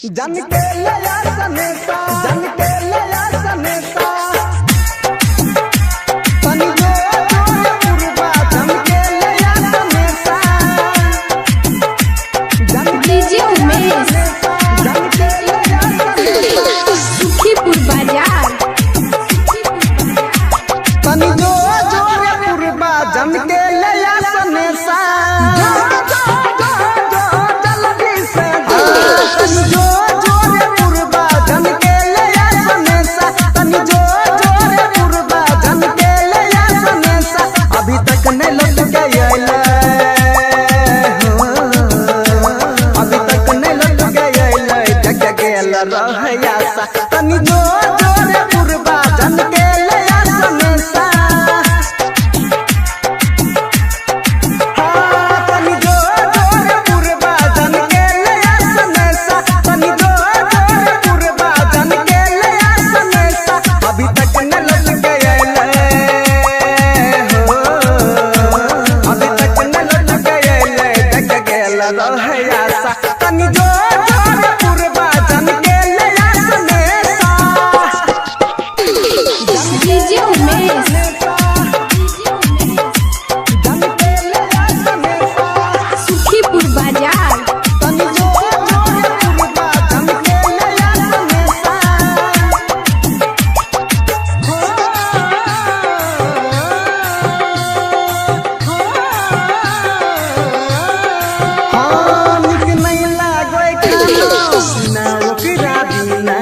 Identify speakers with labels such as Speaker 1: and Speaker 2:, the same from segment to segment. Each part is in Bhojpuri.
Speaker 1: जन के लया सनेता जन के लया सनेता तनी जो जोरे पुरबा जन के लया सनेता जन
Speaker 2: डीजे उमेश
Speaker 1: जन के लया सनेता
Speaker 2: सुखीपुर बाजार
Speaker 1: तनी जो जोरे पुरबा जन के लया सनेता तनी जो जोरे पुरबा जन के लया सनेसा तनी जो जोरे पुरबा जन के लया सनेसा तनी जो जोरे पुरबा जन के लया सनेसा अभी तक न लग गए अभी तक न लग गए जग गेल रहयासा तनी जो जोरे पुरबा जन के
Speaker 2: डीजे उमेश सुखीपुर बाजार
Speaker 1: तनी जो जोरे पुरबा जन के लया सनेसा निक नहीं लागै खाना ओकरा बिना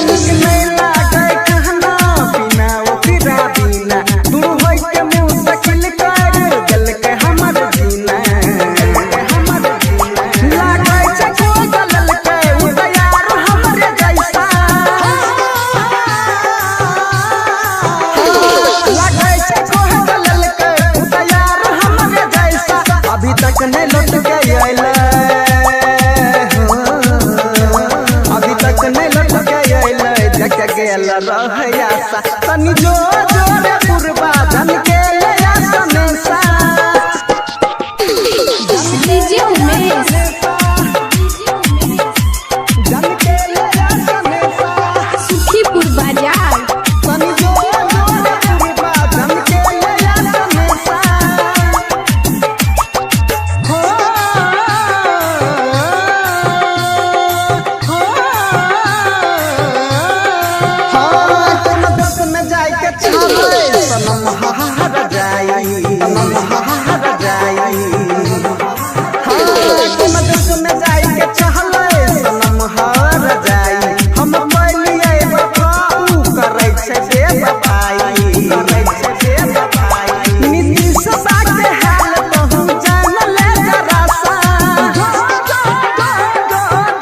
Speaker 1: निक नहीं लागै खाना पीना ओकरा बिना दूर होय के मुंह सकिल कर गल के हमर जीना लागै छै कोई गलल के उदयार हमरे जैसा लागै छै कोई गलल के उदयार हमरे जैसा अभी तक नहीं लौट के अइले अभी तक नहीं लौट के अइले जग गेल रहयासा तनी जो जोरे पुरबा जन के लया सनेसा
Speaker 2: डीजे उमेश
Speaker 1: जन के लया सनेसा
Speaker 2: सुखीपुर बाजार
Speaker 1: तनी जो जोरे पुरबा जन के लया सनेसा तुम दस में जाय के छाले सनम हार जाई सनम हार जाई तुम दस में जाय के छाले सनम हार जाई हम पहलिए बाबू करै छै से बपाई नीतीश सा के हाल तो हम जान ले जरा सा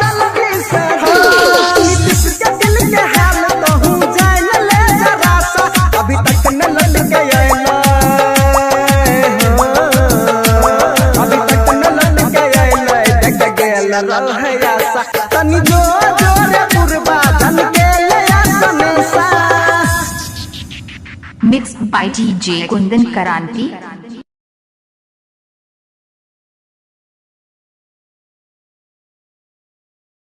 Speaker 1: जल्दी से नीतीश के दिल के हाल तो हम जान ले जरा सा अभी तक न लग गए अभी तक न लग गए जग गेल रहयासा तनी जो जोरे पुरबा जन के लया सनेसा
Speaker 3: Mixed by DJ Kundan Karanti.